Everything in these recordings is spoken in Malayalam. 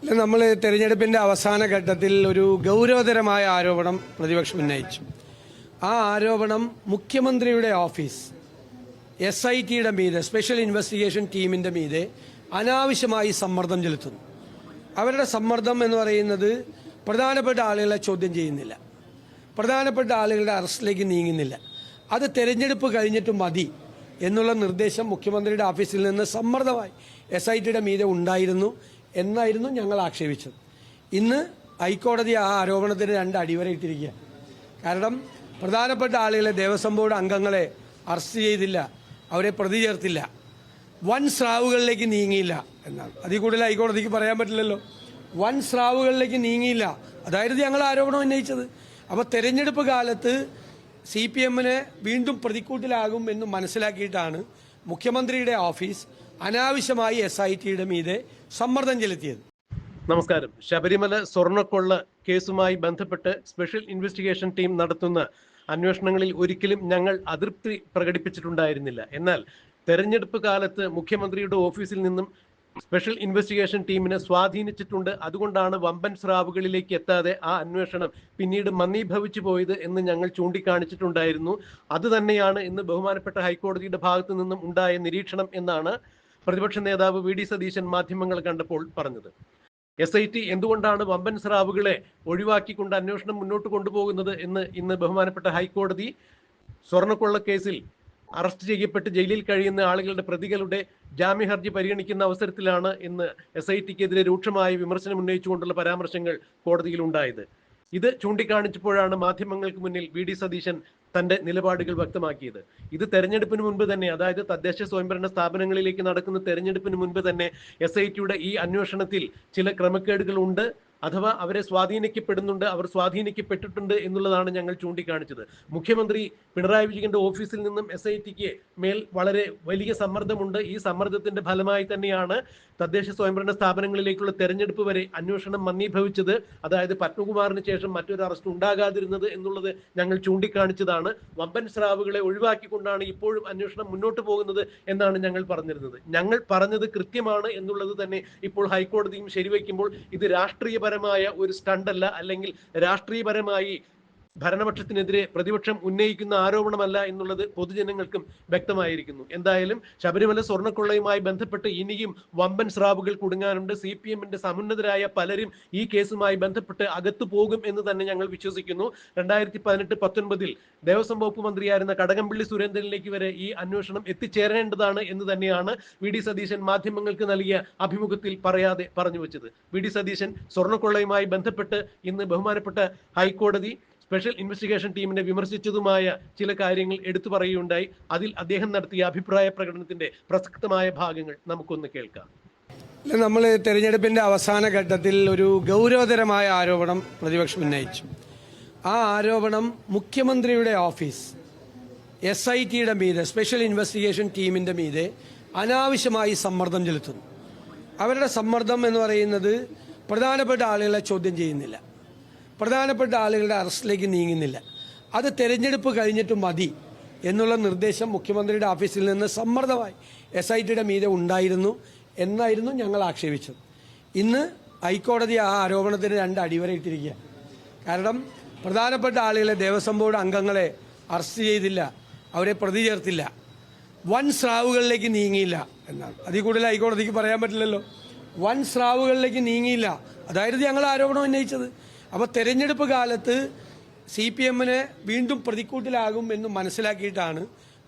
നമ്മൾ തെരഞ്ഞെടുപ്പിന്റെ അവസാന ഘട്ടത്തിൽ ഒരു ഗൗരവതരമായ ആരോപണം പ്രതിപക്ഷം ഉന്നയിച്ചു. ആ ആരോപണം മുഖ്യമന്ത്രിയുടെ ഓഫീസ് SITയുടെ മീതെ, സ്പെഷ്യൽ ഇൻവെസ്റ്റിഗേഷൻ ടീമിന്റെ മീതെ അനാവശ്യമായി സമ്മർദ്ദം ചെലുത്തുന്നു. അവരുടെ സമ്മർദ്ദം എന്ന് പറയുന്നത് പ്രധാനപ്പെട്ട ആളുകളെ ചോദ്യം ചെയ്യുന്നില്ല, പ്രധാനപ്പെട്ട ആളുകളുടെ അറസ്റ്റിലേക്ക് നീങ്ങുന്നില്ല. അത് തെരഞ്ഞെടുപ്പ് കഴിഞ്ഞിട്ട് മതി എന്നുള്ള നിർദ്ദേശം മുഖ്യമന്ത്രിയുടെ ഓഫീസിൽ നിന്ന് സമ്മർദ്ദമായി SITയുടെ മീതെ ഉണ്ടായിരുന്നു എന്നായിരുന്നു ഞങ്ങൾ ആക്ഷേപിച്ചത്. ഇന്ന് ഹൈക്കോടതി ആ ആരോപണത്തിന് 2 അടിവരയിട്ടിരിക്കുക. കാരണം പ്രധാനപ്പെട്ട ആളുകളെ, ദേവസ്വം ബോർഡ് അംഗങ്ങളെ അറസ്റ്റ് ചെയ്തില്ല, അവരെ പ്രതി ചേർത്തില്ല, വൻ സ്രാവുകളിലേക്ക് നീങ്ങിയില്ല എന്നാണ്. അതിൽ കൂടുതൽ ഹൈക്കോടതിക്ക് പറയാൻ പറ്റില്ലല്ലോ. വൻ സ്രാവുകളിലേക്ക് നീങ്ങിയില്ല, അതായിരുന്നു ഞങ്ങൾ ആരോപണം ഉന്നയിച്ചത്. അപ്പോൾ തെരഞ്ഞെടുപ്പ് കാലത്ത് CPMന് വീണ്ടും പ്രതിക്കൂട്ടിലാകും എന്ന് മനസ്സിലാക്കിയിട്ടാണ് മുഖ്യമന്ത്രിയുടെ ഓഫീസ് അനാവശ്യമായി SITയുടെ മീതെ സമ്മർദ്ദം ചെലുത്തിയത്. നമസ്കാരം. ശബരിമല സ്വർണ്ണക്കൊള്ള കേസുമായി ബന്ധപ്പെട്ട് സ്പെഷ്യൽ ഇൻവെസ്റ്റിഗേഷൻ ടീം നടത്തുന്ന അന്വേഷണങ്ങളിൽ ഒരിക്കലും ഞങ്ങൾ അതൃപ്തി പ്രകടിപ്പിച്ചിട്ടുണ്ടായിരുന്നില്ല. എന്നാൽ തെരഞ്ഞെടുപ്പ് കാലത്ത് മുഖ്യമന്ത്രിയുടെ ഓഫീസിൽ നിന്നും സ്പെഷ്യൽ ഇൻവെസ്റ്റിഗേഷൻ ടീമിനെ സ്വാധീനിച്ചിട്ടുണ്ട്. അതുകൊണ്ടാണ് വമ്പൻ സ്രാവുകളിലേക്ക് എത്താതെ ആ അന്വേഷണം പിന്നീട് മന്ദീഭവിച്ചു പോയത് എന്ന് ഞങ്ങൾ ചൂണ്ടിക്കാണിച്ചിട്ടുണ്ടായിരുന്നു. അതുതന്നെയാണ് ഇന്ന് ബഹുമാനപ്പെട്ട ഹൈക്കോടതിയുടെ ഭാഗത്തു നിന്നും ഉണ്ടായ നിരീക്ഷണം എന്നാണ് പ്രതിപക്ഷ നേതാവ് VD സതീശൻ മാധ്യമങ്ങൾ കണ്ടപ്പോൾ പറഞ്ഞത്. SIT എന്തുകൊണ്ടാണ് വമ്പൻ സ്രാവുകളെ ഒഴിവാക്കിക്കൊണ്ട് അന്വേഷണം മുന്നോട്ട് കൊണ്ടുപോകുന്നത് എന്ന് ഇന്ന് ബഹുമാനപ്പെട്ട ഹൈക്കോടതി സ്വർണ്ണക്കൊള്ള കേസിൽ അറസ്റ്റ് ചെയ്യപ്പെട്ട് ജയിലിൽ കഴിയുന്ന ആളുകളുടെ പ്രതികളുടെ ജാമ്യഹർജി പരിഗണിക്കുന്ന അവസരത്തിലാണ് ഇന്ന് SITക്കെതിരെ രൂക്ഷമായ വിമർശനം ഉന്നയിച്ചുകൊണ്ടുള്ള പരാമർശങ്ങൾ കോടതിയിൽ ഉണ്ടായത്. ഇത് ചൂണ്ടിക്കാണിച്ചപ്പോഴാണ് മാധ്യമങ്ങൾക്ക് മുന്നിൽ VD സതീശൻ തന്റെ നിലപാടുകൾ വ്യക്തമാക്കിയത്. ഇത് തെരഞ്ഞെടുപ്പിന് മുൻപ് തന്നെ, അതായത് തദ്ദേശ സ്വയംഭരണ സ്ഥാപനങ്ങളിലേക്ക് നടക്കുന്ന തെരഞ്ഞെടുപ്പിന് മുൻപ് തന്നെ SITയുടെ ഈ അന്വേഷണത്തിൽ ചില ക്രമക്കേടുകൾ ഉണ്ട്, അഥവാ അവരെ സ്വാധീനിക്കപ്പെടുന്നുണ്ട്, അവർ സ്വാധീനിക്കപ്പെട്ടിട്ടുണ്ട് എന്നുള്ളതാണ് ഞങ്ങൾ ചൂണ്ടിക്കാണിച്ചത്. മുഖ്യമന്ത്രി പിണറായി വിജയന്റെ ഓഫീസിൽ നിന്നും SITക്ക് മേൽ വളരെ വലിയ സമ്മർദ്ദമുണ്ട്. ഈ സമ്മർദ്ദത്തിന്റെ ഫലമായി തന്നെയാണ് തദ്ദേശ സ്വയംഭരണ സ്ഥാപനങ്ങളിലേക്കുള്ള തെരഞ്ഞെടുപ്പ് വരെ അന്വേഷണം മന്ദീഭവിച്ചത്, അതായത് പത്മകുമാറിന് ശേഷം മറ്റൊരു അറസ്റ്റ് ഉണ്ടാകാതിരുന്നത് എന്നുള്ളത് ഞങ്ങൾ ചൂണ്ടിക്കാണിച്ചതാണ്. വമ്പൻ സ്രാവുകളെ ഒഴിവാക്കിക്കൊണ്ടാണ് ഇപ്പോഴും അന്വേഷണം മുന്നോട്ട് പോകുന്നത് എന്നാണ് ഞങ്ങൾ പറഞ്ഞിരുന്നത്. ഞങ്ങൾ പറഞ്ഞത് കൃത്യമാണ് എന്നുള്ളത് തന്നെ ഇപ്പോൾ ഹൈക്കോടതിയും ശരിവയ്ക്കുമ്പോൾ ഇത് രാഷ്ട്രീയപരമായ ഒരു സ്റ്റണ്ടല്ല, അല്ലെങ്കിൽ രാഷ്ട്രീയപരമായി ഭരണപക്ഷത്തിനെതിരെ പ്രതിപക്ഷം ഉന്നയിക്കുന്ന ആരോപണമല്ല എന്നുള്ളത് പൊതുജനങ്ങൾക്കും വ്യക്തമായിരിക്കുന്നു. എന്തായാലും ശബരിമല സ്വർണ്ണക്കൊള്ളയുമായി ബന്ധപ്പെട്ട് ഇനിയും വമ്പൻ സ്രാവുകൾ കുടുങ്ങാനുണ്ട്. CPMന്റെ സമുന്നതരായ പലരും ഈ കേസുമായി ബന്ധപ്പെട്ട് അകത്തു പോകും എന്ന് തന്നെ ഞങ്ങൾ വിശ്വസിക്കുന്നു. 2018-19 ദേവസ്വം വകുപ്പ് മന്ത്രിയായിരുന്ന കടകംപള്ളി സുരേന്ദ്രനിലേക്ക് വരെ ഈ അന്വേഷണം എത്തിച്ചേരേണ്ടതാണ് എന്ന് തന്നെയാണ് VD സതീശൻ മാധ്യമങ്ങൾക്ക് നൽകിയ അഭിമുഖത്തിൽ പറയാതെ പറഞ്ഞു വെച്ചത്. VD സതീശൻ സ്വർണ്ണക്കൊള്ളയുമായി ബന്ധപ്പെട്ട് ഇന്ന് ബഹുമാനപ്പെട്ട ഹൈക്കോടതി സ്പെഷ്യൽ ഇൻവെസ്റ്റിഗേഷൻ ടീമിനെ വിമർശിച്ചതുമായ ചില കാര്യങ്ങൾ എടുത്തു പറയുകയുണ്ടായി. അതിൽ അദ്ദേഹം നടത്തിയ അഭിപ്രായ പ്രകടനത്തിന്റെ പ്രസക്തമായ ഭാഗങ്ങൾ നമുക്കൊന്ന് കേൾക്കാം. നമ്മൾ തെരഞ്ഞെടുപ്പിന്റെ അവസാന ഘട്ടത്തിൽ ഒരു ഗൗരവതരമായ ആരോപണം പ്രതിപക്ഷം ഉന്നയിച്ചു. ആ ആരോപണം മുഖ്യമന്ത്രിയുടെ ഓഫീസ് SITയുടെ മീതെ, സ്പെഷ്യൽ ഇൻവെസ്റ്റിഗേഷൻ ടീമിന്റെ മീതെ അനാവശ്യമായി സമ്മർദ്ദം ചെലുത്തുന്നു. അവരുടെ സമ്മർദ്ദം എന്ന് പറയുന്നത് പ്രധാനപ്പെട്ട ആളുകളെ ചോദ്യം ചെയ്യുന്നില്ല, പ്രധാനപ്പെട്ട ആളുകളുടെ അറസ്റ്റിലേക്ക് നീങ്ങുന്നില്ല. അത് തെരഞ്ഞെടുപ്പ് കഴിഞ്ഞിട്ട് മതി എന്നുള്ള നിർദ്ദേശം മുഖ്യമന്ത്രിയുടെ ഓഫീസിൽ നിന്ന് സമ്മർദ്ദമായി SITയുടെ മീതെ ഉണ്ടായിരുന്നു എന്നായിരുന്നു ഞങ്ങൾ ആക്ഷേപിച്ചത്. ഇന്ന് ഹൈക്കോടതി ആ ആരോപണത്തിന് 2 അടിവരയിട്ടിരിക്കുക. കാരണം പ്രധാനപ്പെട്ട ആളുകളെ, ദേവസ്വം ബോർഡ് അംഗങ്ങളെ അറസ്റ്റ് ചെയ്തില്ല, അവരെ പ്രതി ചേർത്തില്ല, വൻ സ്രാവുകളിലേക്ക് നീങ്ങിയില്ല എന്നാണ്. അതിൽ കൂടുതൽ ഹൈക്കോടതിക്ക് പറയാൻ പറ്റില്ലല്ലോ. വൻ സ്രാവുകളിലേക്ക് നീങ്ങിയില്ല, അതായിരുന്നു ഞങ്ങൾ ആരോപണം ഉന്നയിച്ചത്. അപ്പോൾ തെരഞ്ഞെടുപ്പ് കാലത്ത് CPMന് വീണ്ടും പ്രതിക്കൂട്ടിലാകും എന്ന് മനസ്സിലാക്കിയിട്ടാണ്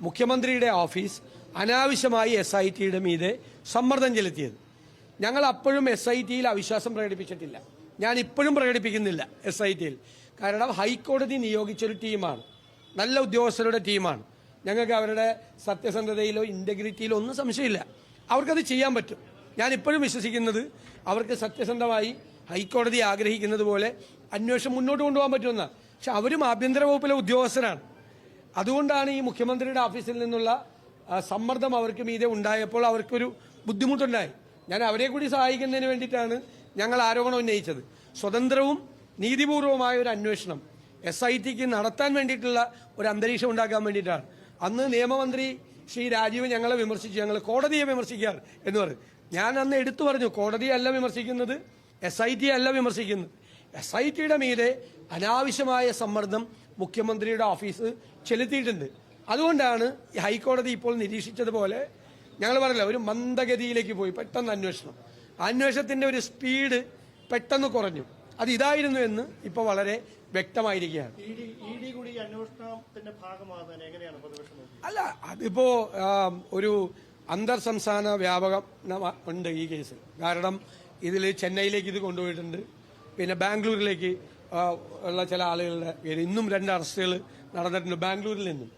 മുഖ്യമന്ത്രിയുടെ ഓഫീസ് അനാവശ്യമായി SITയുടെ മീതെ സമ്മർദ്ദം ചെലുത്തിയത്. ഞങ്ങൾ അപ്പോഴും SITയിൽ അവിശ്വാസം പ്രകടിപ്പിച്ചിട്ടില്ല, ഞാൻ ഇപ്പോഴും പ്രകടിപ്പിക്കുന്നില്ല SITയിൽ. കാരണം ഹൈക്കോടതി നിയോഗിച്ചൊരു ടീമാണ്, നല്ല ഉദ്യോഗസ്ഥരുടെ ടീമാണ്. ഞങ്ങൾക്ക് അവരുടെ സത്യസന്ധതയിലോ ഇന്റഗ്രിറ്റിയിലോ ഒന്നും സംശയമില്ല. അവർക്കത് ചെയ്യാൻ പറ്റും. ഞാൻ ഇപ്പോഴും വിശ്വസിക്കുന്നത് അവർക്ക് സത്യസന്ധമായി ഹൈക്കോടതി ആഗ്രഹിക്കുന്നത് പോലെ അന്വേഷണം മുന്നോട്ട് കൊണ്ടുപോകാൻ പറ്റുമെന്നാണ്. പക്ഷെ അവരും ആഭ്യന്തര വകുപ്പിലെ ഉദ്യോഗസ്ഥരാണ്. അതുകൊണ്ടാണ് ഈ മുഖ്യമന്ത്രിയുടെ ഓഫീസിൽ നിന്നുള്ള സമ്മർദ്ദം അവർക്ക് മീതെ ഉണ്ടായപ്പോൾ അവർക്കൊരു ബുദ്ധിമുട്ടുണ്ടായി. ഞാൻ അവരെ കൂടി സഹായിക്കുന്നതിന് വേണ്ടിയിട്ടാണ് ഞങ്ങൾ ആരോപണം ഉന്നയിച്ചത്. സ്വതന്ത്രവും നീതിപൂർവമായ ഒരു അന്വേഷണം SITക്ക് നടത്താൻ വേണ്ടിയിട്ടുള്ള ഒരു അന്തരീക്ഷം ഉണ്ടാക്കാൻ വേണ്ടിയിട്ടാണ്. അന്ന് നിയമമന്ത്രി ശ്രീ രാജീവ് ഞങ്ങളെ വിമർശിച്ചു, ഞങ്ങൾ കോടതിയെ വിമർശിക്കുകയാണ് എന്ന് പറഞ്ഞു. ഞാൻ അന്ന് എടുത്തു പറഞ്ഞു, കോടതിയല്ല വിമർശിക്കുന്നത്, SIT അല്ല വിമർശിക്കുന്നത്. SITയുടെ മീതെ അനാവശ്യമായ സമ്മർദ്ദം മുഖ്യമന്ത്രിയുടെ ഓഫീസ് ചെലുത്തിയിട്ടുണ്ട്. അതുകൊണ്ടാണ് ഹൈക്കോടതി ഇപ്പോൾ നിരീക്ഷിച്ചതുപോലെ ഞങ്ങൾ പറഞ്ഞില്ല, ഒരു മന്ദഗതിയിലേക്ക് പോയി. പെട്ടെന്ന് അന്വേഷണത്തിന്റെ ഒരു സ്പീഡ് പെട്ടെന്ന് കുറഞ്ഞു. അത് ഇതായിരുന്നു എന്ന് ഇപ്പോൾ വളരെ വ്യക്തമായിരിക്കുകയാണ്. അല്ല, അതിപ്പോ ഒരു അന്തർ സംസ്ഥാന വ്യാപകം ഉണ്ട് ഈ കേസിൽ. കാരണം ഇതിൽ ചെന്നൈയിലേക്ക് ഇത് കൊണ്ടുപോയിട്ടുണ്ട്, പിന്നെ ബാംഗ്ലൂരിലേക്ക് ഉള്ള ചില ആളുകളുടെ പേര് ഇന്നും 2 അറസ്റ്റുകൾ നടന്നിട്ടുണ്ട് ബാംഗ്ലൂരിൽ നിന്നും.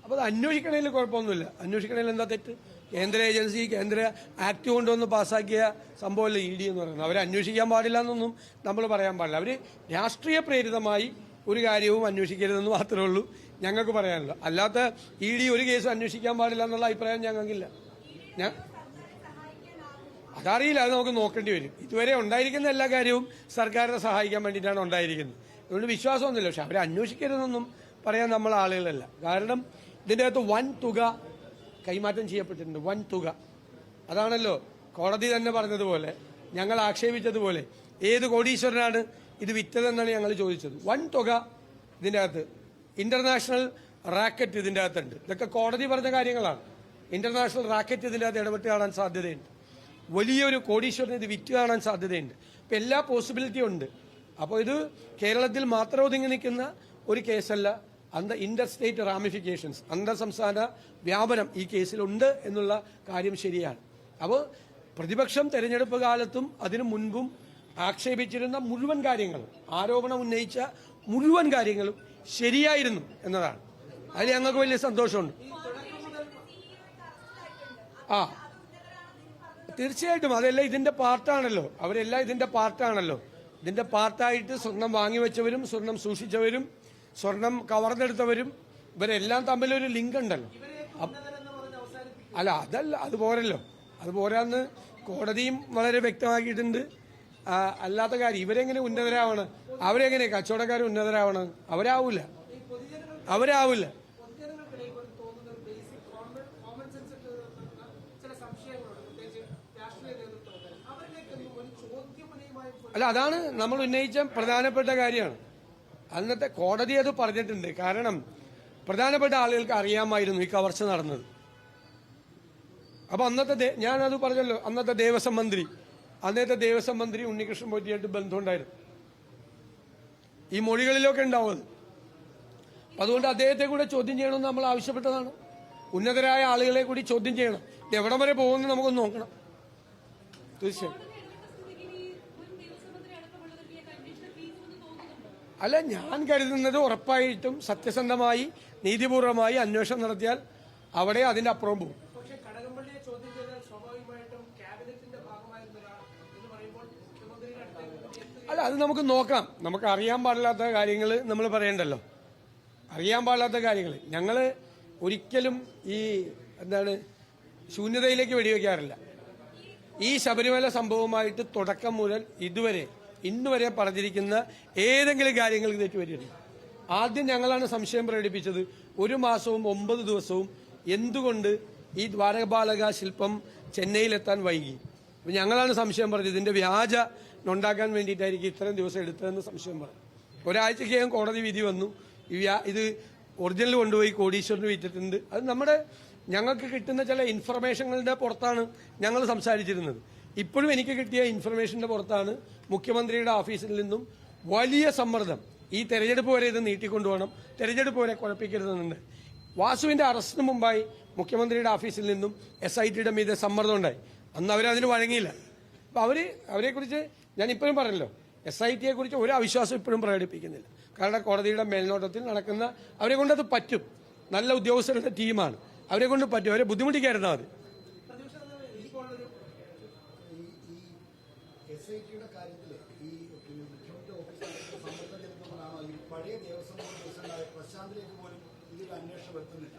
അപ്പോൾ അത് അന്വേഷിക്കണതിൽ കുഴപ്പമൊന്നുമില്ല. അന്വേഷിക്കണതിൽ എന്താ തെറ്റ്? കേന്ദ്ര ഏജൻസി കേന്ദ്ര ആക്ട് കൊണ്ടുവന്ന് പാസ്സാക്കിയ സംഭവമല്ല ED എന്ന് പറയുന്നത്. അവരെ അന്വേഷിക്കാൻ പാടില്ല എന്നൊന്നും നമ്മൾ പറയാൻ പാടില്ല. അവർ രാഷ്ട്രീയ പ്രേരിതമായി ഒരു കാര്യവും അന്വേഷിക്കരുതെന്ന് മാത്രമേ ഉള്ളൂ ഞങ്ങൾക്ക് പറയാനുള്ളൂ. അല്ലാത്ത ED ഒരു കേസും അന്വേഷിക്കാൻ പാടില്ല എന്നുള്ള അഭിപ്രായം ഞങ്ങൾക്കില്ല. അതറിയില്ല, അത് നമുക്ക് നോക്കേണ്ടി വരും. ഇതുവരെ ഉണ്ടായിരിക്കുന്ന എല്ലാ കാര്യവും സർക്കാരിനെ സഹായിക്കാൻ വേണ്ടിയിട്ടാണ് ഉണ്ടായിരിക്കുന്നത്. അതുകൊണ്ട് വിശ്വാസമൊന്നുമില്ല. പക്ഷെ അവരെ അന്വേഷിക്കരുതെന്നൊന്നും പറയാൻ നമ്മൾ ആളുകളല്ല. കാരണം ഇതിൻ്റെ അകത്ത് വൻ തുക കൈമാറ്റം ചെയ്യപ്പെട്ടിട്ടുണ്ട്, വൻ തുക. അതാണല്ലോ കോടതി തന്നെ പറഞ്ഞതുപോലെ, ഞങ്ങൾ ആക്ഷേപിച്ചതുപോലെ, ഏത് കോടീശ്വരനാണ് ഇത് വിറ്റതെന്നാണ് ഞങ്ങൾ ചോദിച്ചത്. വൻ തുക ഇതിൻ്റെ അകത്ത്, ഇന്റർനാഷണൽ റാക്കറ്റ് ഇതിൻ്റെ അകത്തുണ്ട്. ഇതൊക്കെ കോടതി പറഞ്ഞ കാര്യങ്ങളാണ്. ഇന്റർനാഷണൽ റാക്കറ്റ് ഇതിൻ്റെ അകത്ത് ഇടപെട്ട് കാണാൻ സാധ്യതയുണ്ട്. വലിയൊരു കോടീശ്വരന് ഇത് വിറ്റ് കാണാൻ സാധ്യതയുണ്ട്. ഇപ്പം എല്ലാ പോസിബിലിറ്റിയും ഉണ്ട്. അപ്പോൾ ഇത് കേരളത്തിൽ മാത്രം ഒതുങ്ങി നിൽക്കുന്ന ഒരു കേസല്ല. ഇന്റർ സ്റ്റേറ്റ് റാമിഫിക്കേഷൻസ്, അന്തർ സംസ്ഥാന വ്യാപനം ഈ കേസിലുണ്ട് എന്നുള്ള കാര്യം ശരിയാണ്. അപ്പോൾ പ്രതിപക്ഷം തെരഞ്ഞെടുപ്പ് കാലത്തും അതിനു മുൻപും ആക്ഷേപിച്ചിരുന്ന മുഴുവൻ കാര്യങ്ങളും, ആരോപണം ഉന്നയിച്ച മുഴുവൻ കാര്യങ്ങളും ശരിയായിരുന്നു എന്നതാണ്. അതിൽ ഞങ്ങൾക്ക് വലിയ സന്തോഷമുണ്ട്. തീർച്ചയായിട്ടും അതെല്ലാം ഇതിന്റെ പാർട്ടാണല്ലോ. അവരെല്ലാം ഇതിന്റെ പാർട്ടാണല്ലോ. ഇതിന്റെ പാർട്ടായിട്ട് സ്വർണം വാങ്ങിവെച്ചവരും സ്വർണം സൂക്ഷിച്ചവരും സ്വർണം കവർന്നെടുത്തവരും ഇവരെല്ലാം തമ്മിലൊരു ലിങ്ക് ഉണ്ടല്ലോ. അല്ല, അതല്ല, അത് പോരല്ലോ. അത് പോരാന്ന് കോടതിയും വളരെ വ്യക്തമാക്കിയിട്ടുണ്ട്. അല്ലാത്ത കാര്യം ഇവരെങ്ങനെ ഉന്നതരാവണം? അവരെങ്ങനെ കച്ചവടക്കാർ ഉന്നതരാവണം? അവരാവില്ല. അല്ല, അതാണ് നമ്മൾ ഉന്നയിച്ച പ്രധാനപ്പെട്ട കാര്യമാണ്. അന്നത്തെ കോടതി അത് പറഞ്ഞിട്ടുണ്ട്. കാരണം പ്രധാനപ്പെട്ട ആളുകൾക്ക് അറിയാമായിരുന്നു ഈ കവർച്ച നടന്നത്. അപ്പൊ ഞാനത് പറഞ്ഞല്ലോ, അന്നത്തെ ദേവസ്വം മന്ത്രി ഉണ്ണികൃഷ്ണൻ പോറ്റിയായിട്ട് ബന്ധമുണ്ടായിരുന്നു. ഈ മൊഴികളിലൊക്കെ ഉണ്ടാവും. അതുകൊണ്ട് അദ്ദേഹത്തെ കൂടെ ചോദ്യം ചെയ്യണമെന്ന് നമ്മൾ ആവശ്യപ്പെട്ടതാണ്. ഉന്നതരായ ആളുകളെ കൂടി ചോദ്യം ചെയ്യണം. ഇത് എവിടം വരെ പോകുമെന്ന് നമുക്കൊന്ന് നോക്കണം. തീർച്ചയായും. അല്ല, ഞാൻ കരുതുന്നത് ഉറപ്പായിട്ടും സത്യസന്ധമായി നീതിപൂർവമായി അന്വേഷണം നടത്തിയാൽ അവിടെ അതിന്റെ അപ്പുറം പോകും. അല്ല, അത് നമുക്ക് നോക്കാം. നമുക്ക് അറിയാൻ പാടില്ലാത്ത കാര്യങ്ങൾ നമ്മൾ പറയണ്ടല്ലോ. അറിയാൻ പാടില്ലാത്ത കാര്യങ്ങൾ ഞങ്ങൾ ഒരിക്കലും ശൂന്യതയിലേക്ക് വെടിവെക്കാറില്ല. ഈ ശബരിമല സംഭവമായിട്ട് തുടക്കം മുതൽ ഇന്നുവരെ പറഞ്ഞിരിക്കുന്ന ഏതെങ്കിലും കാര്യങ്ങൾക്ക് തെറ്റുപറ്റിയിട്ടുണ്ട്. ആദ്യം ഞങ്ങളാണ് സംശയം പ്രകടിപ്പിച്ചത്. 1 മാസവും 9 ദിവസവും എന്തുകൊണ്ട് ഈ ദ്വാരപാലക ശില്പം ചെന്നൈയിലെത്താൻ വൈകി? അപ്പം ഞങ്ങളാണ് സംശയം പറഞ്ഞത്. ഇതിന്റെ വ്യാജ ഉണ്ടാക്കാൻ വേണ്ടിയിട്ടായിരിക്കും ഇത്രയും ദിവസം എടുത്തതെന്ന് സംശയം പറഞ്ഞു. ഒരാഴ്ചക്കകം കോടതി വിധി വന്നു. ഇത് ഒറിജിനൽ കൊണ്ടുപോയി കോടീശ്വരന് വിറ്റിട്ടുണ്ട്. അത് ഞങ്ങൾക്ക് കിട്ടുന്ന ചില ഇൻഫർമേഷനുകളുടെ പുറത്താണ് ഞങ്ങൾ സംസാരിച്ചിരുന്നത്. ഇപ്പോഴും എനിക്ക് കിട്ടിയ ഇൻഫർമേഷന്റെ പുറത്താണ് മുഖ്യമന്ത്രിയുടെ ഓഫീസിൽ നിന്നും വലിയ സമ്മർദ്ദം. ഈ തെരഞ്ഞെടുപ്പ് വരെ ഇത് നീട്ടിക്കൊണ്ടുപോകണം, തെരഞ്ഞെടുപ്പ് വരെ കുഴപ്പിക്കരുതെന്നുണ്ട്. വാസുവിന്റെ അറസ്റ്റിന് മുമ്പായി മുഖ്യമന്ത്രിയുടെ ഓഫീസിൽ നിന്നും SITയുടെ മീതെ സമ്മർദ്ദം ഉണ്ടായി. അന്ന് അവരതിന് വഴങ്ങിയില്ല. അപ്പൊ അവരെക്കുറിച്ച് ഞാൻ ഇപ്പോഴും പറഞ്ഞല്ലോ, SITയെ കുറിച്ച് ഒരു അവിശ്വാസം ഇപ്പോഴും പ്രകടിപ്പിക്കുന്നില്ല. കാരണം കോടതിയുടെ മേൽനോട്ടത്തിൽ നടക്കുന്ന, അവരെ കൊണ്ട് അത് പറ്റും. നല്ല ഉദ്യോഗസ്ഥരുടെ ടീമാണ്, അവരെ കൊണ്ട് പറ്റും. അവരെ ബുദ്ധിമുട്ടിക്കായിരുന്നാൽ മതി. SITയുടെ കാര്യത്തിൽ ഈ മുഖ്യമന്ത്രി ഓഫീസിൽ സമ്മർദ്ദം ചെലുത്തുന്നതാണോ ഈ പഴയ ദേവസ്വം ബോർഡ് പ്രശാന്തിലേക്ക് പോലും ഇതിൽ അന്വേഷണം എത്തുന്നില്ല?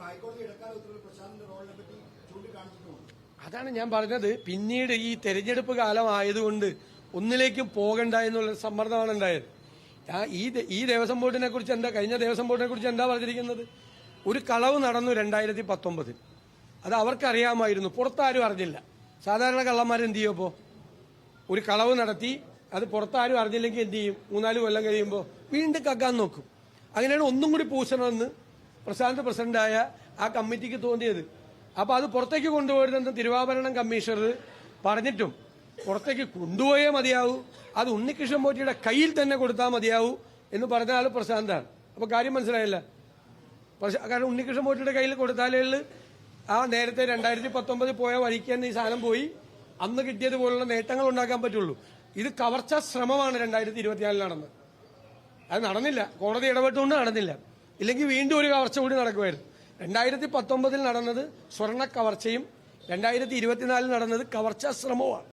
ഹൈക്കോടതി ഇടക്കാല ഉത്തരവിൽ പ്രശാന്തിന്റെ റോളിനെ പറ്റി ചൂണ്ടിക്കാണിച്ചിട്ടുമുണ്ട്. അതാണ് ഞാൻ പറഞ്ഞത്. പിന്നീട് ഈ തെരഞ്ഞെടുപ്പ് കാലം ആയതുകൊണ്ട് ഒന്നിലേക്കും പോകണ്ട എന്നുള്ള സമ്മർദ്ദമാണ് ഉണ്ടായത്. ഈ ദേവസ്വം ബോർഡിനെ കുറിച്ച് കഴിഞ്ഞ ദേവസ്വം ബോർഡിനെ കുറിച്ച് എന്താ പറഞ്ഞിരിക്കുന്നത്? ഒരു കളവ് നടന്നു 2019. അത് അവർക്കറിയാമായിരുന്നു, പുറത്താരും അറിഞ്ഞില്ല. സാധാരണ കള്ളന്മാരെന്ത് ചെയ്യും? ഒരു കളവ് നടത്തി അത് പുറത്താരും അറിഞ്ഞില്ലെങ്കിൽ എന്ത് ചെയ്യും? 3-4 കൊല്ലം കഴിയുമ്പോൾ വീണ്ടും കക്കാൻ നോക്കും. അങ്ങനെയാണ് ഒന്നും കൂടി പൂശണമെന്ന് പ്രശാന്ത് പ്രസിഡന്റായ ആ കമ്മിറ്റിക്ക് തോന്നിയത്. അപ്പോൾ അത് പുറത്തേക്ക് കൊണ്ടുപോയിരുന്നെന്ന് തിരുവാഭരണം കമ്മീഷണർ പറഞ്ഞിട്ടും പുറത്തേക്ക് കൊണ്ടുപോയേ മതിയാവൂ, അത് ഉണ്ണികൃഷ്ണൻ പോറ്റിയുടെ കയ്യിൽ തന്നെ കൊടുത്താൽ മതിയാവൂ എന്ന് പറഞ്ഞ ആൾ പ്രശാന്താണ്. അപ്പോൾ കാര്യം മനസ്സിലായില്ല. കാരണം ഉണ്ണികൃഷ്ണൻ പോറ്റിയുടെ കയ്യിൽ കൊടുത്താലേ ആ നേരത്തെ 2019 പോയ വഴിക്ക് തന്നെ ഈ സാധനം പോയി അന്ന് കിട്ടിയതുപോലുള്ള നേട്ടങ്ങൾ ഉണ്ടാക്കാൻ പറ്റുള്ളൂ. ഇത് കവർച്ചാ ശ്രമമാണ് 2024 നടന്നത്. അത് നടന്നില്ല, കോടതി ഇടപെട്ടുകൊണ്ട് നടന്നില്ല. ഇല്ലെങ്കിൽ വീണ്ടും ഒരു കവർച്ച കൂടി നടക്കുമായിരുന്നു. 2019 നടന്നത് സ്വർണ്ണ കവർച്ചയും 2024 നടന്നത് കവർച്ചാ ശ്രമവുമാണ്.